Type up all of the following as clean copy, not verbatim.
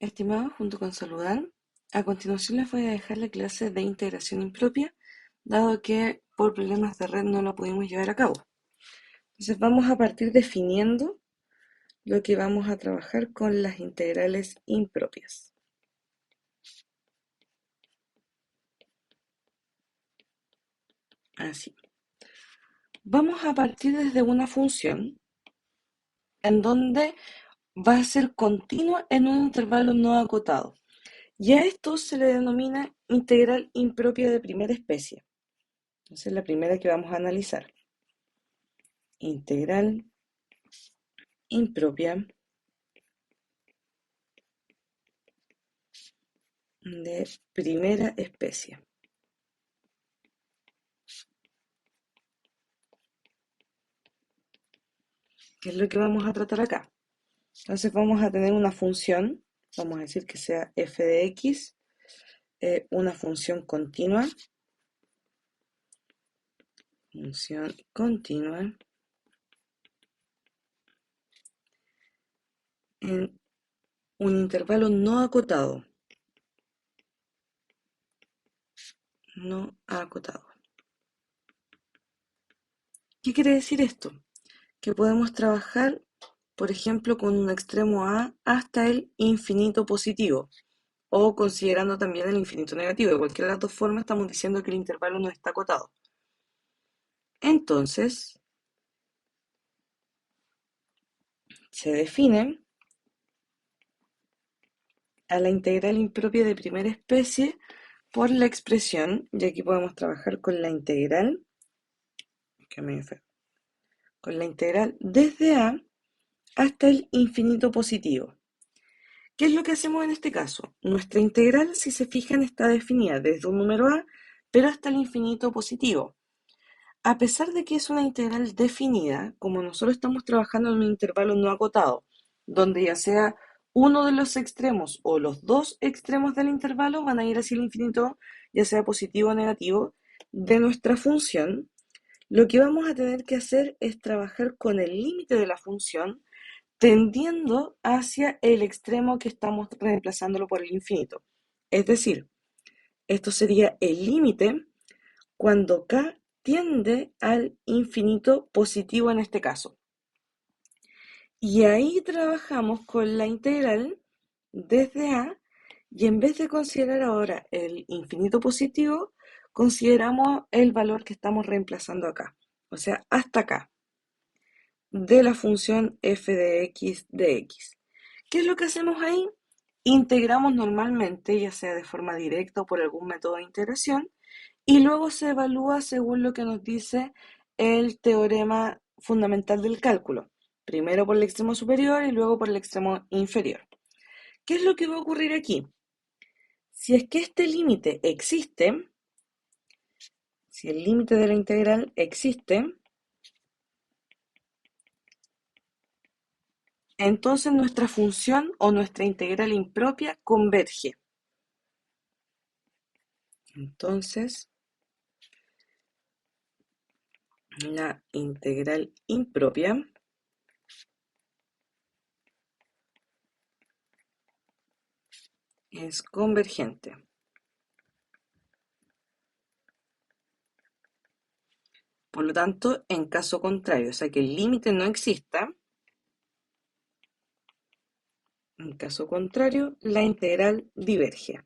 Estimados, junto con saludar, a continuación les voy a dejar la clase de integración impropia, dado que por problemas de red no la pudimos llevar a cabo. Entonces vamos a partir definiendo lo que vamos a trabajar con las integrales impropias. Así. Vamos a partir desde una función en donde va a ser continua en un intervalo no acotado. Y a esto se le denomina integral impropia de primera especie. Entonces la primera que vamos a analizar. Integral impropia de primera especie. ¿Qué es lo que vamos a tratar acá? Entonces vamos a tener una función, vamos a decir que sea f de x, una función continua en un intervalo no acotado. No acotado. ¿Qué quiere decir esto? Que podemos trabajar, por ejemplo, con un extremo a hasta el infinito positivo, o considerando también el infinito negativo. De cualquiera de las dos formas estamos diciendo que el intervalo no está acotado. Entonces, se define a la integral impropia de primera especie por la expresión, y aquí podemos trabajar con la integral, con la integral desde a hasta el infinito positivo. ¿Qué es lo que hacemos en este caso? Nuestra integral, si se fijan, está definida desde un número a, pero hasta el infinito positivo. A pesar de que es una integral definida, como nosotros estamos trabajando en un intervalo no acotado, donde ya sea uno de los extremos o los dos extremos del intervalo van a ir hacia el infinito, ya sea positivo o negativo, de nuestra función, lo que vamos a tener que hacer es trabajar con el límite de la función tendiendo hacia el extremo que estamos reemplazándolo por el infinito. Es decir, esto sería el límite cuando k tiende al infinito positivo en este caso. Y ahí trabajamos con la integral desde a, y en vez de considerar ahora el infinito positivo, consideramos el valor que estamos reemplazando acá, o sea, hasta acá, de la función f de x de x. ¿Qué es lo que hacemos ahí? Integramos normalmente, ya sea de forma directa o por algún método de integración, y luego se evalúa según lo que nos dice el teorema fundamental del cálculo, primero por el extremo superior y luego por el extremo inferior. ¿Qué es lo que va a ocurrir aquí? Si es que este límite existe, si el límite de la integral existe, entonces nuestra función o nuestra integral impropia converge. Entonces, la integral impropia es convergente. Por lo tanto, en caso contrario, o sea que el límite no exista, en caso contrario, la integral diverge.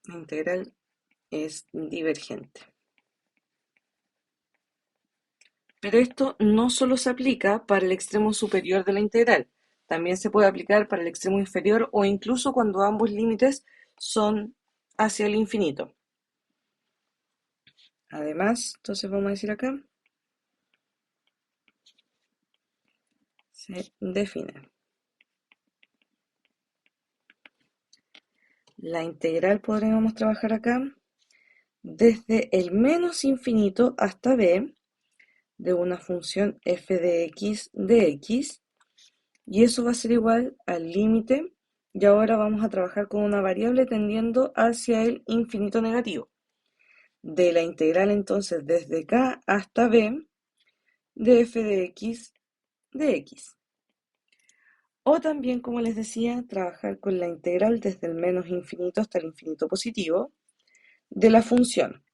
La integral es divergente. Pero esto no solo se aplica para el extremo superior de la integral, también se puede aplicar para el extremo inferior o incluso cuando ambos límites son hacia el infinito. Además, entonces vamos a decir acá, se define. La integral podríamos trabajar acá desde el menos infinito hasta b de una función f de x, y eso va a ser igual al límite, y ahora vamos a trabajar con una variable tendiendo hacia el infinito negativo. De la integral entonces desde k hasta b de f de x de x. O también, como les decía, trabajar con la integral desde el menos infinito hasta el infinito positivo de la función.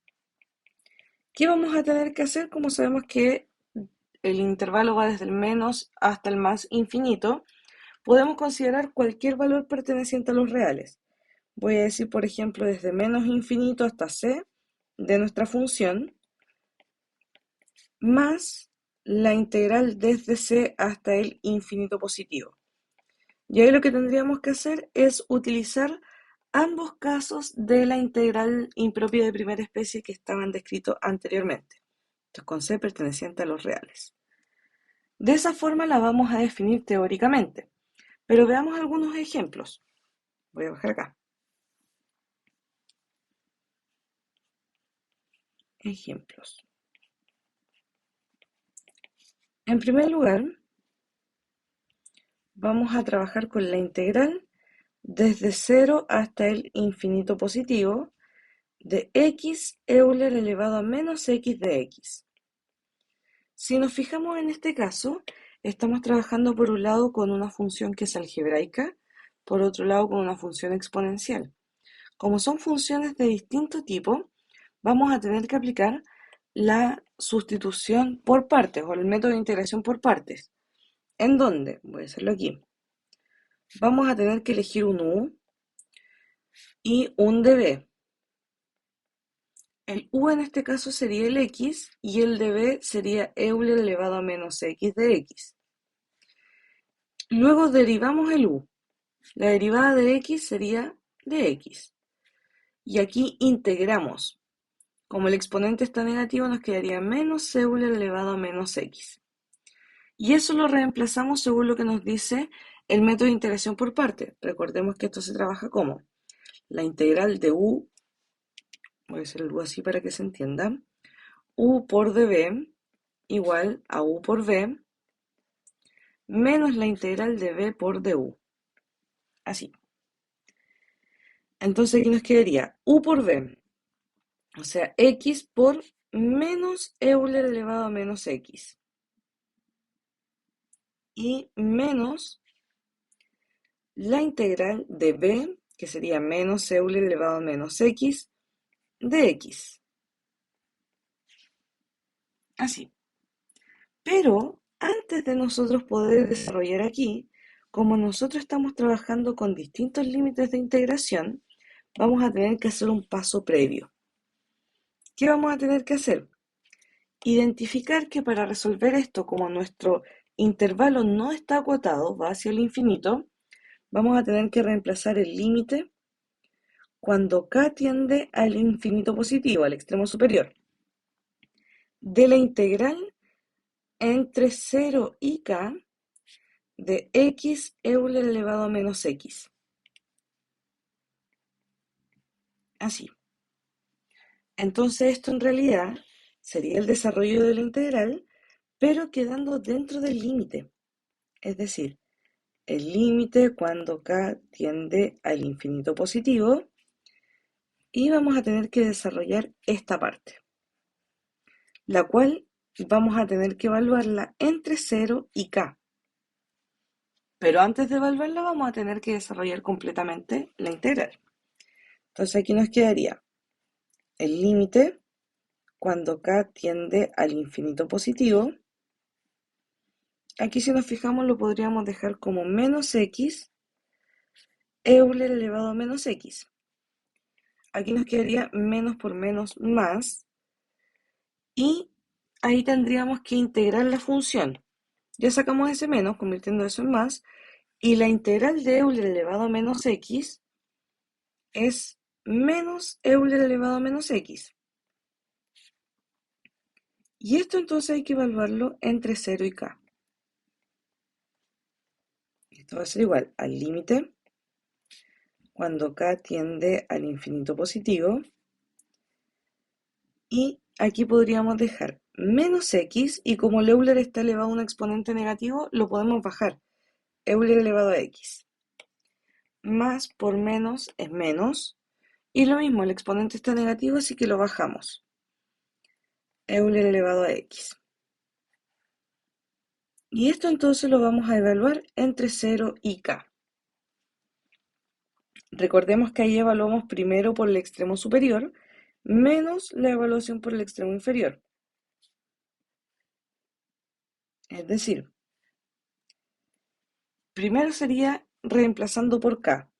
¿Qué vamos a tener que hacer? Como sabemos que el intervalo va desde el menos hasta el más infinito, podemos considerar cualquier valor perteneciente a los reales. Voy a decir, por ejemplo, desde menos infinito hasta c de nuestra función, más la integral desde c hasta el infinito positivo. Y ahí lo que tendríamos que hacer es utilizar ambos casos de la integral impropia de primera especie que estaban descritos anteriormente. Entonces, con c perteneciente a los reales. De esa forma la vamos a definir teóricamente, pero veamos algunos ejemplos. Voy a bajar acá. Ejemplos. En primer lugar, vamos a trabajar con la integral desde 0 hasta el infinito positivo de x Euler elevado a menos x de x. Si nos fijamos en este caso, estamos trabajando por un lado con una función que es algebraica, por otro lado con una función exponencial. Como son funciones de distinto tipo, vamos a tener que aplicar la sustitución por partes o el método de integración por partes. ¿En dónde? Voy a hacerlo aquí. Vamos a tener que elegir un u y un db. El u en este caso sería el x y el db sería Euler elevado a menos x de x. Luego derivamos el u. La derivada de x sería de x. Y aquí integramos. Como el exponente está negativo, nos quedaría menos Euler elevado a menos x. Y eso lo reemplazamos según lo que nos dice el método de integración por partes. Recordemos que esto se trabaja como la integral de u, voy a hacer el u así para que se entienda, u por db igual a u por v menos la integral de v por du. Así. Entonces aquí nos quedaría u por v, o sea, x por menos Euler elevado a menos x. Y menos la integral de b, que sería menos Euler elevado a menos x, de x. Así. Pero antes de nosotros poder desarrollar aquí, como nosotros estamos trabajando con distintos límites de integración, vamos a tener que hacer un paso previo. ¿Qué vamos a tener que hacer? Identificar que para resolver esto, como nuestro intervalo no está acotado, va hacia el infinito, vamos a tener que reemplazar el límite cuando k tiende al infinito positivo, al extremo superior, de la integral entre 0 y k de x Euler elevado a menos x. Así. Entonces esto en realidad sería el desarrollo de la integral, pero quedando dentro del límite. Es decir, el límite cuando k tiende al infinito positivo, y vamos a tener que desarrollar esta parte, la cual vamos a tener que evaluarla entre 0 y k. Pero antes de evaluarla vamos a tener que desarrollar completamente la integral. Entonces aquí nos quedaría el límite cuando k tiende al infinito positivo. Aquí si nos fijamos lo podríamos dejar como menos x Euler elevado a menos x. Aquí nos quedaría menos por menos más. Y ahí tendríamos que integrar la función. Ya sacamos ese menos, convirtiendo eso en más. Y la integral de Euler elevado a menos x es menos Euler elevado a menos x. Y esto entonces hay que evaluarlo entre 0 y k. Esto va a ser igual al límite cuando k tiende al infinito positivo. Y aquí podríamos dejar menos x, y como el Euler está elevado a un exponente negativo, lo podemos bajar. Euler elevado a x. Más por menos es menos. Y lo mismo, el exponente está negativo, así que lo bajamos. Euler elevado a x. Y esto entonces lo vamos a evaluar entre 0 y k. Recordemos que ahí evaluamos primero por el extremo superior menos la evaluación por el extremo inferior. Es decir, primero sería reemplazando por k.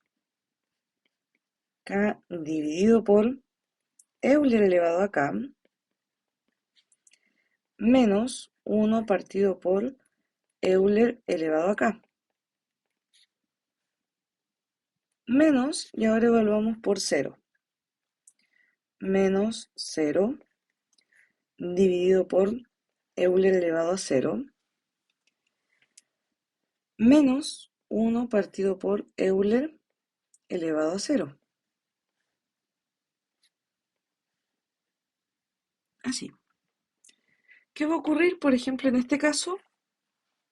K dividido por Euler elevado a k menos 1 partido por Euler elevado a k. Menos, y ahora evaluamos por 0. Menos 0 dividido por Euler elevado a 0 menos 1 partido por Euler elevado a 0. Así. ¿Qué va a ocurrir? Por ejemplo, en este caso,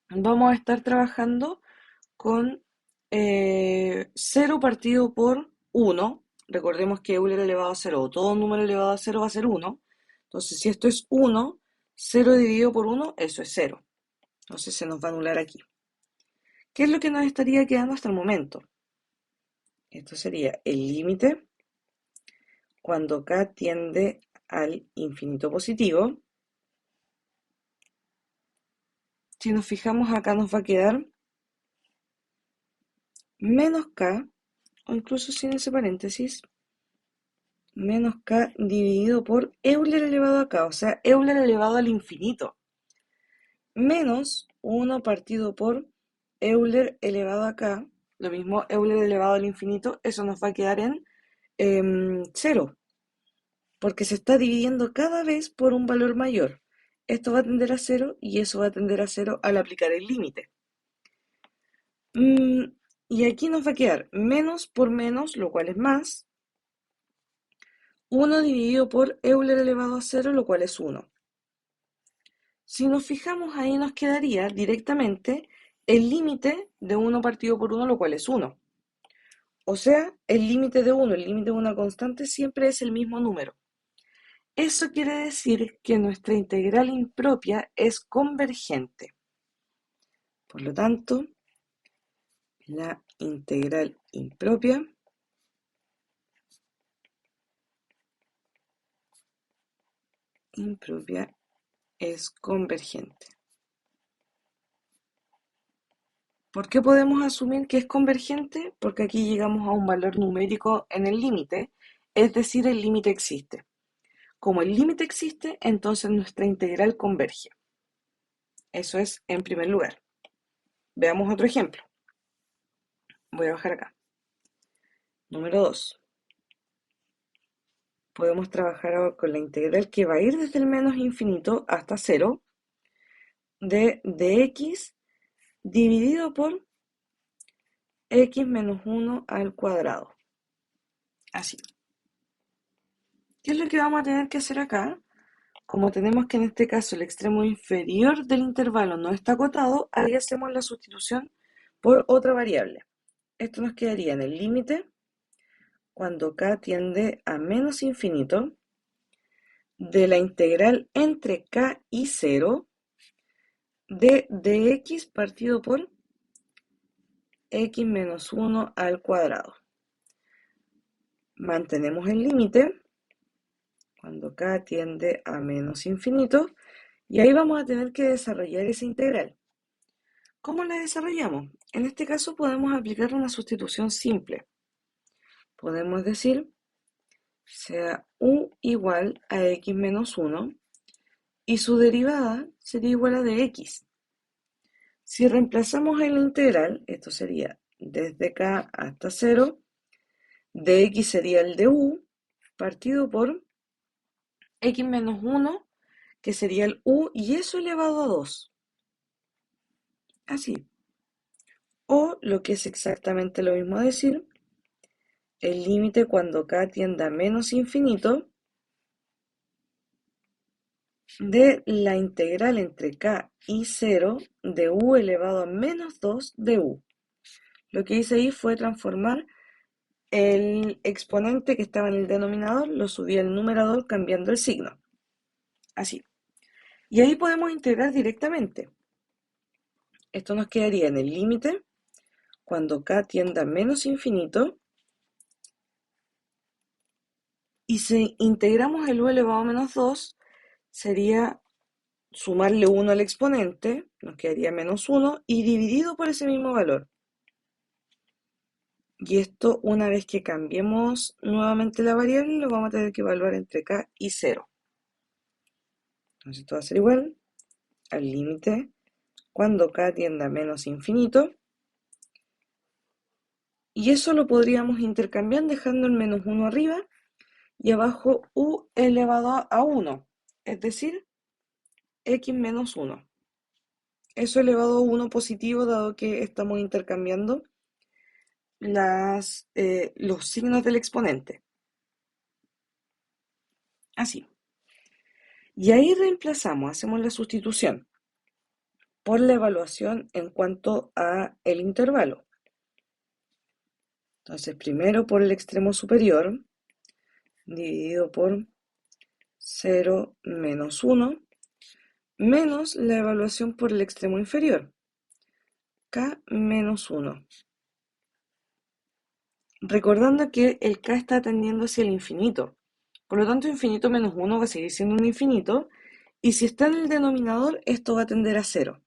vamos a estar trabajando con 0 partido por 1. Recordemos que Euler elevado a 0 o todo número elevado a 0 va a ser 1. Entonces, si esto es 1, 0 dividido por 1, eso es 0. Entonces se nos va a anular aquí. ¿Qué es lo que nos estaría quedando hasta el momento? Esto sería el límite cuando k tiende al infinito positivo. Si nos fijamos acá nos va a quedar menos k, o incluso sin ese paréntesis, menos k dividido por Euler elevado a k, o sea, Euler elevado al infinito, menos 1 partido por Euler elevado a k, lo mismo Euler elevado al infinito, eso nos va a quedar en 0, porque se está dividiendo cada vez por un valor mayor. Esto va a tender a 0 y eso va a tender a 0 al aplicar el límite. Y aquí nos va a quedar menos por menos, lo cual es más, 1 dividido por Euler elevado a 0, lo cual es 1. Si nos fijamos ahí nos quedaría directamente el límite de 1 partido por 1, lo cual es 1. O sea, el límite de 1, el límite de una constante siempre es el mismo número. Eso quiere decir que nuestra integral impropia es convergente. Por lo tanto, la integral impropia es convergente. ¿Por qué podemos asumir que es convergente? Porque aquí llegamos a un valor numérico en el límite, es decir, el límite existe. Como el límite existe, entonces nuestra integral converge. Eso es en primer lugar. Veamos otro ejemplo. Voy a bajar acá. Número 2. Podemos trabajar ahora con la integral que va a ir desde el menos infinito hasta 0 de dx dividido por x menos 1 al cuadrado. Así. ¿Qué es lo que vamos a tener que hacer acá? Como tenemos que en este caso el extremo inferior del intervalo no está acotado, ahí hacemos la sustitución por otra variable. Esto nos quedaría en el límite cuando k tiende a menos infinito de la integral entre k y 0 de dx partido por x menos 1 al cuadrado. Mantenemos el límite cuando k tiende a menos infinito y ahí vamos a tener que desarrollar esa integral. ¿Cómo la desarrollamos? En este caso podemos aplicar una sustitución simple. Podemos decir sea u igual a x menos 1 y su derivada sería igual a dx. Si reemplazamos en la integral, esto sería desde k hasta 0, dx sería el de u partido por x menos 1, que sería el u, y eso elevado a 2. Así. O, lo que es exactamente lo mismo decir, el límite cuando k tiende a menos infinito de la integral entre k y 0 de u elevado a menos 2 de u. Lo que hice ahí fue transformar el exponente que estaba en el denominador, lo subí al numerador cambiando el signo. Así. Y ahí podemos integrar directamente. Esto nos quedaría en el límite cuando k tiende a menos infinito. Y si integramos el u elevado a menos 2, sería sumarle 1 al exponente, nos quedaría menos 1, y dividido por ese mismo valor. Y esto, una vez que cambiemos nuevamente la variable, lo vamos a tener que evaluar entre k y 0. Entonces esto va a ser igual al límite cuando k tiende a menos infinito. Y eso lo podríamos intercambiar dejando el menos 1 arriba y abajo u elevado a 1, es decir, x menos 1. Eso elevado a 1 positivo, dado que estamos intercambiando los signos del exponente. Así. Y ahí reemplazamos, hacemos la sustitución por la evaluación en cuanto a el intervalo. Entonces, primero por el extremo superior, dividido por 0 menos 1, menos la evaluación por el extremo inferior, k menos 1. Recordando que el k está tendiendo hacia el infinito. Por lo tanto, infinito menos 1 va a seguir siendo un infinito. Y si está en el denominador, esto va a tender a 0.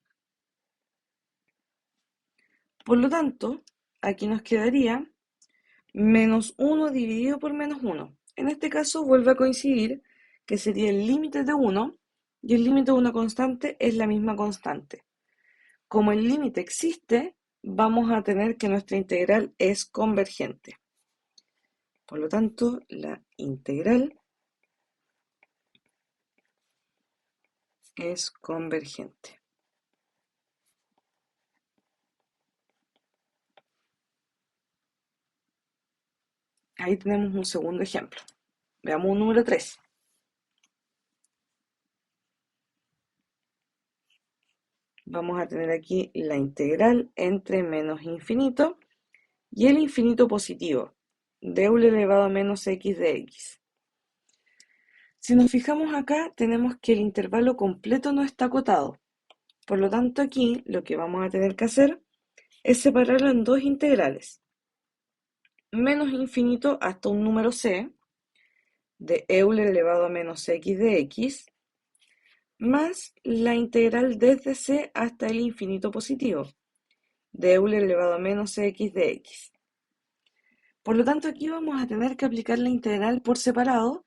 Por lo tanto, aquí nos quedaría menos 1 dividido por menos 1. En este caso vuelve a coincidir que sería el límite de 1 y el límite de una constante es la misma constante. Como el límite existe, vamos a tener que nuestra integral es convergente. Por lo tanto, la integral es convergente. Ahí tenemos un segundo ejemplo. Veamos un número 3. Vamos a tener aquí la integral entre menos infinito y el infinito positivo, de Euler elevado a menos x de x. Si nos fijamos acá, tenemos que el intervalo completo no está acotado. Por lo tanto, aquí lo que vamos a tener que hacer es separarlo en dos integrales. Menos infinito hasta un número c, de Euler elevado a menos x de x, más la integral desde c hasta el infinito positivo, de Euler elevado a menos x de x. Por lo tanto, aquí vamos a tener que aplicar la integral por separado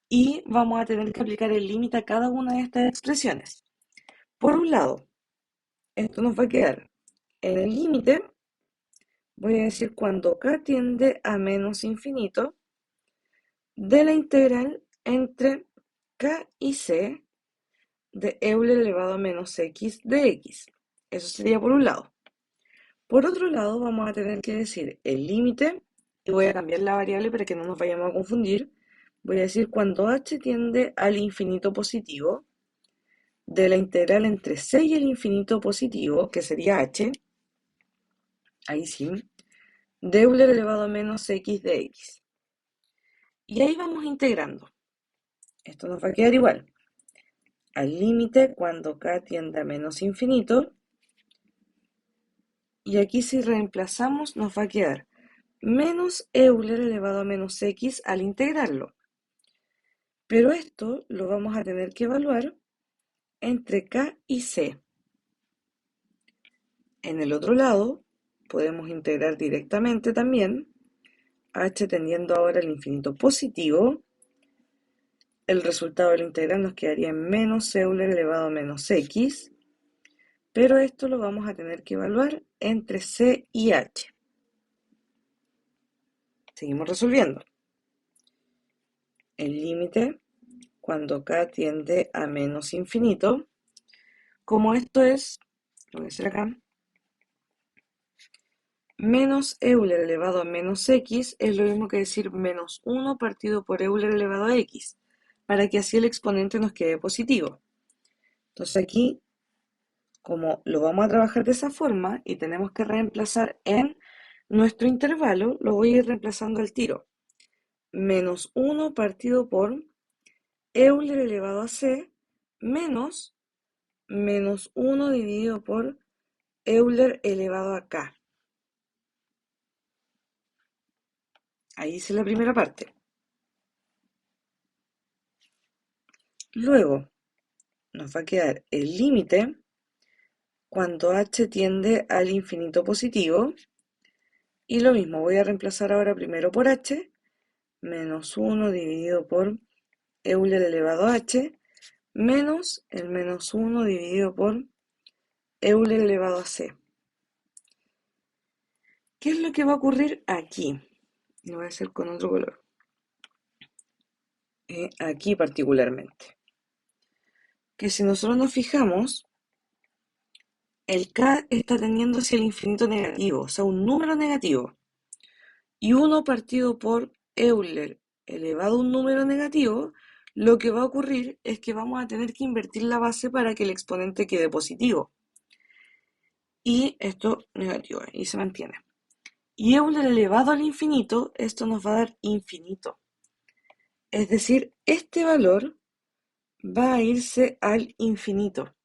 y vamos a tener que aplicar el límite a cada una de estas expresiones. Por un lado, esto nos va a quedar en el límite, voy a decir cuando k tiende a menos infinito, de la integral entre k y c de Euler elevado a menos x de x. Eso sería por un lado. Por otro lado, vamos a tener que decir el límite, y voy a cambiar la variable para que no nos vayamos a confundir. Voy a decir cuando h tiende al infinito positivo, de la integral entre c y el infinito positivo, que sería h, ahí sí, de Euler elevado a menos x de x. Y ahí vamos integrando. Esto nos va a quedar igual. Al límite cuando k tiende a menos infinito. Y aquí si reemplazamos nos va a quedar menos Euler elevado a menos x al integrarlo. Pero esto lo vamos a tener que evaluar entre k y c. En el otro lado podemos integrar directamente también h tendiendo ahora al infinito positivo. El resultado de la integral nos quedaría en menos Euler elevado a menos x, pero esto lo vamos a tener que evaluar entre c y h. Seguimos resolviendo. El límite cuando k tiende a menos infinito, como esto es, lo voy a hacer acá, menos Euler elevado a menos x es lo mismo que decir menos 1 partido por Euler elevado a x, para que así el exponente nos quede positivo. Entonces aquí, como lo vamos a trabajar de esa forma y tenemos que reemplazar en nuestro intervalo, lo voy a ir reemplazando al tiro. Menos 1 partido por Euler elevado a c menos menos 1 dividido por Euler elevado a k. Ahí hice la primera parte. Luego nos va a quedar el límite cuando h tiende al infinito positivo. Y lo mismo, voy a reemplazar ahora primero por h, menos 1 dividido por Euler elevado a h, menos el menos 1 dividido por Euler elevado a c. ¿Qué es lo que va a ocurrir aquí? Lo voy a hacer con otro color. Aquí particularmente. Que si nosotros nos fijamos, el k está tendiendo hacia el infinito negativo, o sea, un número negativo. Y 1 partido por Euler elevado a un número negativo, lo que va a ocurrir es que vamos a tener que invertir la base para que el exponente quede positivo. Y esto negativo, y se mantiene. Y Euler elevado al infinito, esto nos va a dar infinito. Es decir, este valor va a irse al infinito.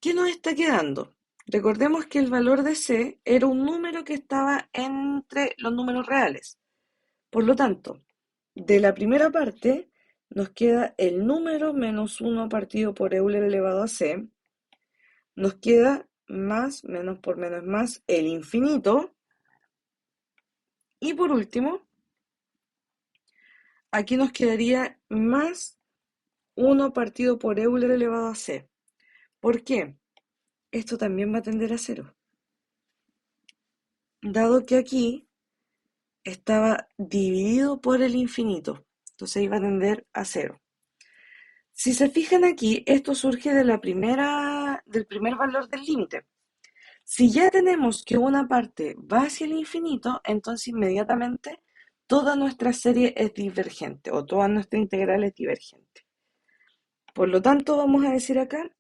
¿Qué nos está quedando? Recordemos que el valor de C era un número que estaba entre los números reales. Por lo tanto, de la primera parte nos queda el número menos 1 partido por Euler elevado a C. Nos queda más, menos por menos más, el infinito. Y por último, aquí nos quedaría más 1 partido por Euler elevado a C. ¿Por qué? Esto también va a tender a cero, dado que aquí estaba dividido por el infinito, entonces iba a tender a cero. Si se fijan aquí, esto surge de del primer valor del límite. Si ya tenemos que una parte va hacia el infinito, entonces inmediatamente toda nuestra serie es divergente o toda nuestra integral es divergente. Por lo tanto, vamos a decir acá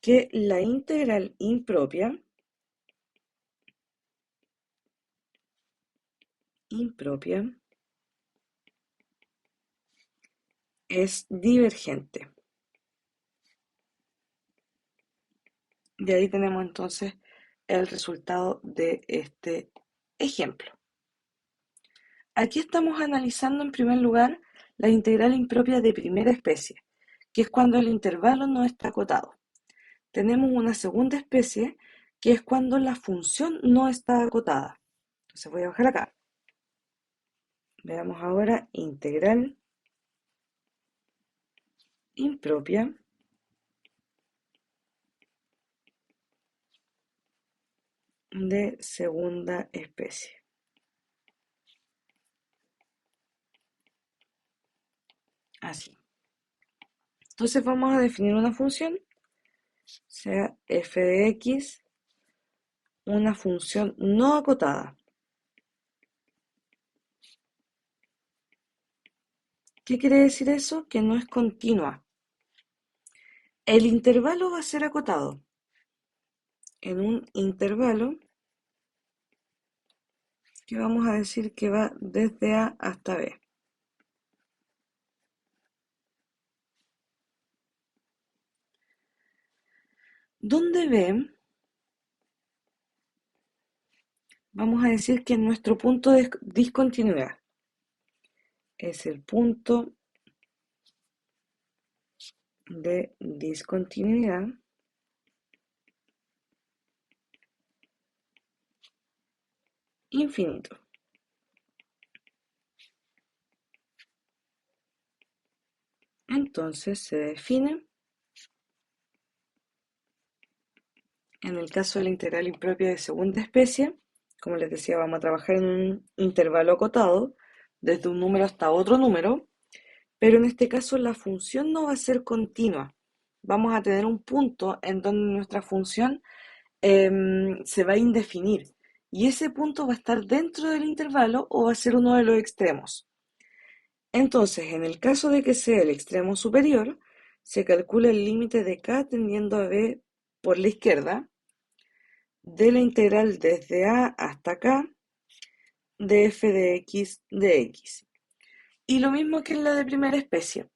que la integral impropia es divergente. Y ahí tenemos entonces el resultado de este ejemplo. Aquí estamos analizando en primer lugar la integral impropia de primera especie, que es cuando el intervalo no está acotado. Tenemos una segunda especie, que es cuando la función no está acotada. Entonces voy a bajar acá. Veamos ahora integral impropia de segunda especie. Así. Entonces vamos a definir una función, sea f de x, una función no acotada. ¿Qué quiere decir eso? Que no es continua. El intervalo va a ser acotado. En un intervalo que vamos a decir que va desde A hasta B. Donde B, vamos a decir que es nuestro punto de discontinuidad. Es el punto de discontinuidad infinito. Entonces se define, en el caso de la integral impropia de segunda especie, como les decía, vamos a trabajar en un intervalo acotado, desde un número hasta otro número, pero en este caso la función no va a ser continua. Vamos a tener un punto en donde nuestra función se va a indefinir y ese punto va a estar dentro del intervalo o va a ser uno de los extremos. Entonces, en el caso de que sea el extremo superior, se calcula el límite de k tendiendo a b por la izquierda de la integral desde a hasta k de f de x de x. Y lo mismo que en la de primera especie.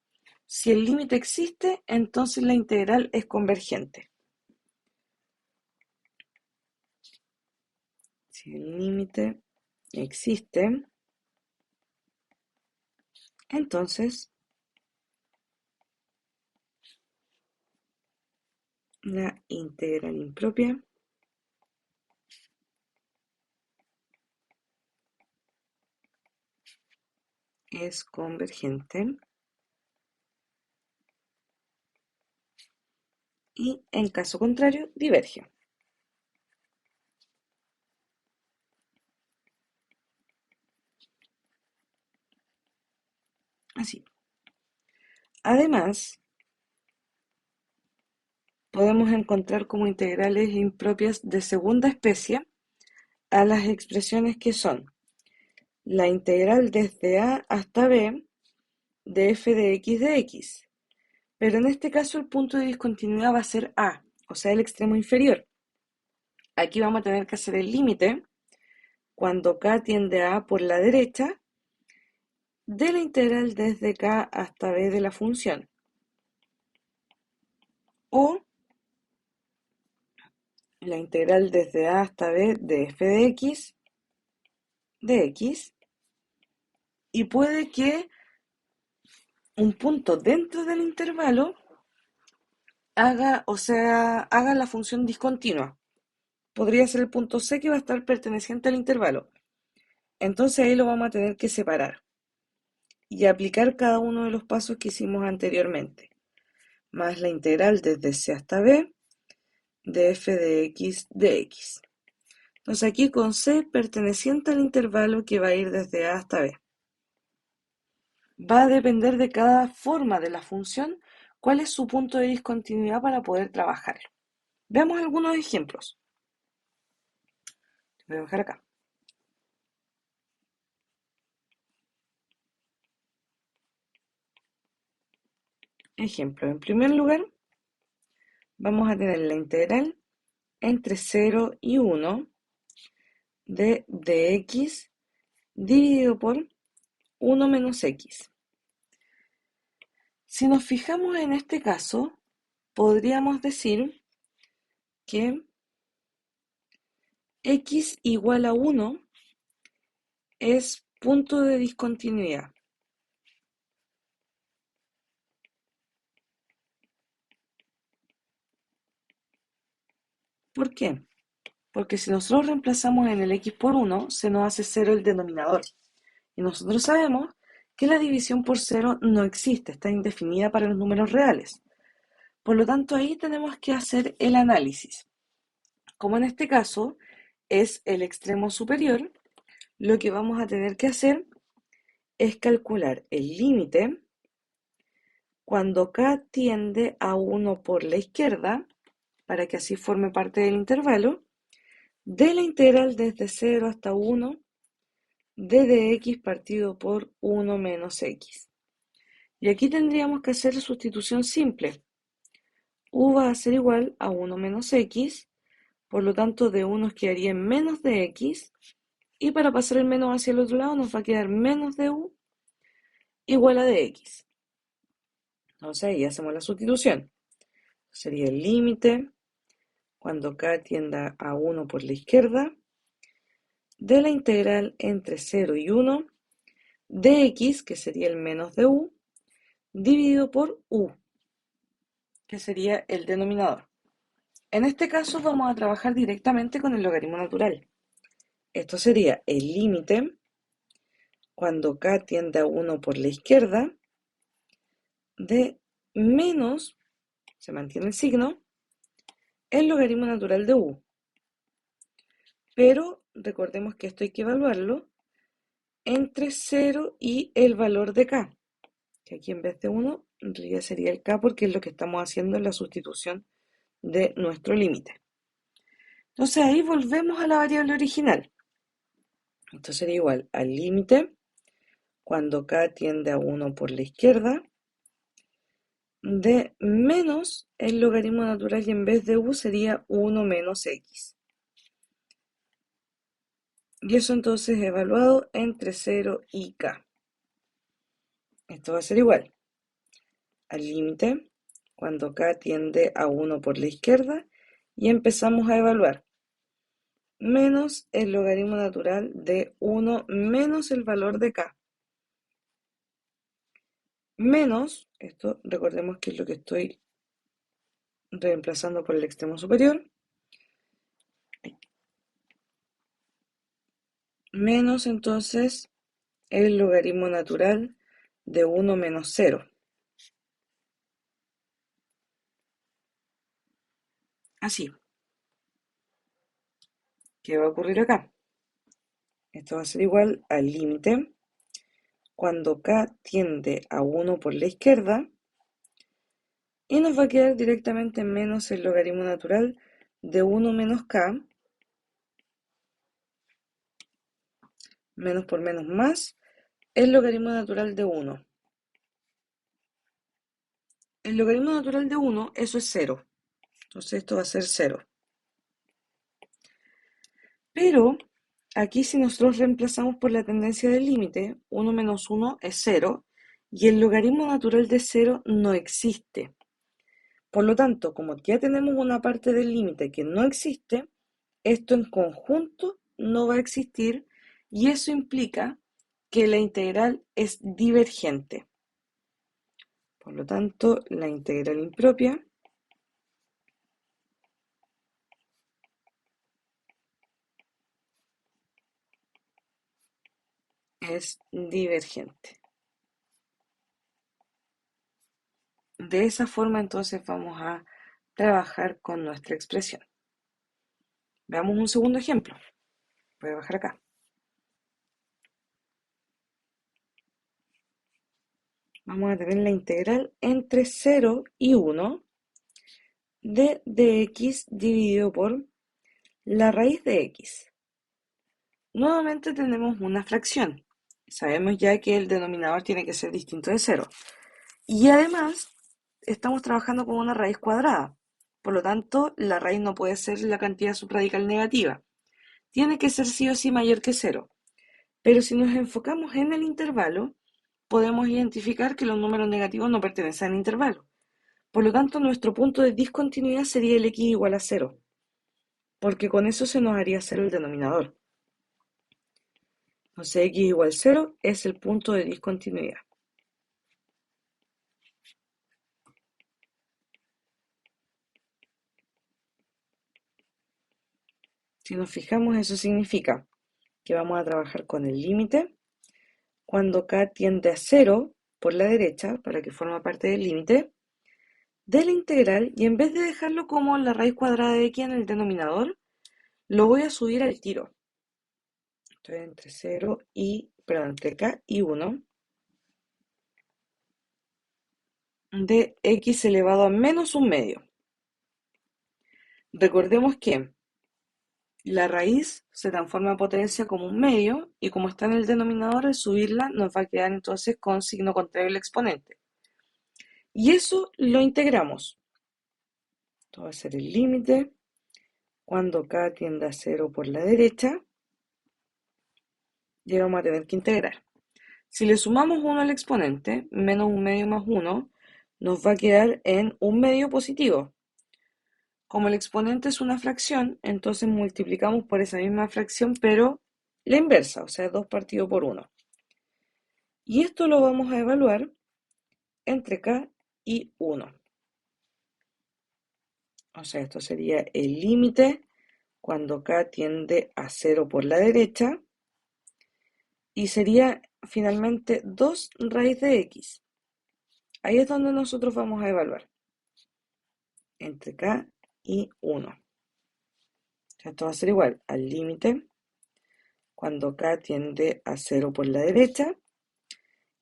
Si el límite existe, entonces la integral es convergente. Si el límite existe, entonces la integral impropia es convergente y, en caso contrario, diverge. Así. Además, podemos encontrar como integrales impropias de segunda especie a las expresiones que son la integral desde a hasta b de f de x, pero en este caso el punto de discontinuidad va a ser a, o sea, el extremo inferior. Aquí vamos a tener que hacer el límite cuando k tiende a por la derecha de la integral desde k hasta b de la función, o la integral desde a hasta b de f de x, y puede que un punto dentro del intervalo haga la función discontinua. Podría ser el punto C que va a estar perteneciente al intervalo. Entonces ahí lo vamos a tener que separar y aplicar cada uno de los pasos que hicimos anteriormente, más la integral desde C hasta B de f de x. Entonces aquí con C perteneciente al intervalo que va a ir desde A hasta B. Va a depender de cada forma de la función cuál es su punto de discontinuidad para poder trabajarlo. Veamos algunos ejemplos. Voy a dejar acá. Ejemplo, en primer lugar, vamos a tener la integral entre 0 y 1 de dx dividido por 1 menos x. Si nos fijamos en este caso, podríamos decir que x igual a 1 es punto de discontinuidad. ¿Por qué? Porque si nosotros reemplazamos en el x por 1, se nos hace 0 el denominador. Y nosotros sabemos que la división por 0 no existe, está indefinida para los números reales. Por lo tanto, ahí tenemos que hacer el análisis. Como en este caso es el extremo superior, lo que vamos a tener que hacer es calcular el límite cuando k tiende a 1 por la izquierda, para que así forme parte del intervalo, de la integral desde 0 hasta 1 de dx partido por 1 menos x. Y aquí tendríamos que hacer la sustitución simple. U va a ser igual a 1 menos x, por lo tanto de 1 quedaría en menos de x, y para pasar el menos hacia el otro lado nos va a quedar menos de u igual a dx. Entonces ahí hacemos la sustitución. Sería el límite cuando k tienda a 1 por la izquierda de la integral entre 0 y 1 de x, que sería el menos de u, dividido por u, que sería el denominador. En este caso vamos a trabajar directamente con el logaritmo natural. Esto sería el límite cuando k tiende a 1 por la izquierda de menos, se mantiene el signo, el logaritmo natural de u. Pero recordemos que esto hay que evaluarlo entre 0 y el valor de k, que aquí en vez de 1 en realidad sería el k porque es lo que estamos haciendo en la sustitución de nuestro límite. Entonces ahí volvemos a la variable original. Esto sería igual al límite cuando k tiende a 1 por la izquierda de menos el logaritmo natural y en vez de u sería 1 menos x. Y eso entonces evaluado entre 0 y k. Esto va a ser igual al límite cuando k tiende a 1 por la izquierda y empezamos a evaluar. menos el logaritmo natural de 1 menos el valor de k. Menos, esto recordemos que es lo que estoy reemplazando por el extremo superior, menos entonces el logaritmo natural de 1 menos 0. Así. ¿Qué va a ocurrir acá? Esto va a ser igual al límite cuando k tiende a 1 por la izquierda y nos va a quedar directamente menos el logaritmo natural de 1 menos k, menos por menos más, el logaritmo natural de 1. El logaritmo natural de 1, eso es 0. Entonces esto va a ser 0. Pero aquí si nosotros reemplazamos por la tendencia del límite, 1 menos 1 es 0 y el logaritmo natural de 0 no existe. Por lo tanto, como ya tenemos una parte del límite que no existe, esto en conjunto no va a existir y eso implica que la integral es divergente. Por lo tanto, la integral impropia es divergente. De esa forma entonces vamos a trabajar con nuestra expresión. Veamos un segundo ejemplo. Voy a bajar acá. Vamos a tener la integral entre 0 y 1 de dx dividido por la raíz de x. Nuevamente tenemos una fracción. Sabemos ya que el denominador tiene que ser distinto de 0. Y además, estamos trabajando con una raíz cuadrada. Por lo tanto, la raíz no puede ser la cantidad subradical negativa. Tiene que ser sí o sí mayor que 0. Pero si nos enfocamos en el intervalo, podemos identificar que los números negativos no pertenecen al intervalo. Por lo tanto, nuestro punto de discontinuidad sería el x igual a 0, porque con eso se nos haría 0 el denominador. Entonces x igual 0 es el punto de discontinuidad. Si nos fijamos, eso significa que vamos a trabajar con el límite cuando k tiende a 0 por la derecha, para que forme parte del límite, de la integral, y en vez de dejarlo como la raíz cuadrada de x en el denominador, lo voy a subir al tiro. Estoy entre 0 y, perdón, entre k y 1 de x elevado a menos un medio. Recordemos que la raíz se transforma en potencia como un medio y como está en el denominador, al subirla nos va a quedar entonces con signo contrario al exponente. Y eso lo integramos. Esto va a ser el límite cuando k tiende a 0 por la derecha. Y vamos a tener que integrar. Si le sumamos 1 al exponente, menos un medio más 1, nos va a quedar en un medio positivo. Como el exponente es una fracción, entonces multiplicamos por esa misma fracción, pero la inversa, o sea, 2 partido por 1. Y esto lo vamos a evaluar entre k y 1. O sea, esto sería el límite cuando k tiende a 0 por la derecha. Y sería finalmente 2 raíz de x. Ahí es donde nosotros vamos a evaluar entre k y 1. Esto va a ser igual al límite cuando k tiende a 0 por la derecha.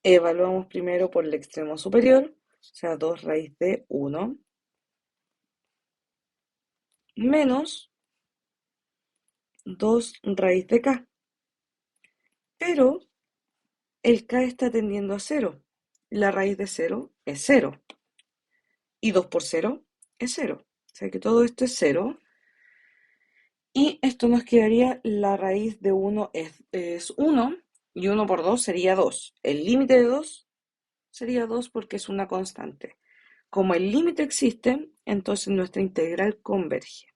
Evaluamos primero por el extremo superior, o sea, 2 raíz de 1, menos 2 raíz de k. Pero el k está tendiendo a 0. La raíz de 0 es 0. Y 2 por 0 es 0. O sea que todo esto es 0. Y esto nos quedaría, la raíz de 1 es 1 y 1 por 2 sería 2. El límite de 2 sería 2 porque es una constante. Como el límite existe, entonces nuestra integral converge.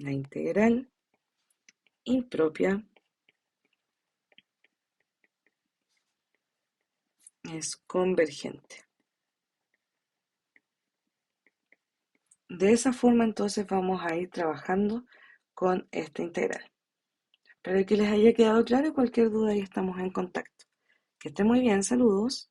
La integral impropia es convergente. De esa forma entonces vamos a ir trabajando con esta integral. Espero que les haya quedado claro y cualquier duda ahí estamos en contacto. Que estén muy bien, saludos.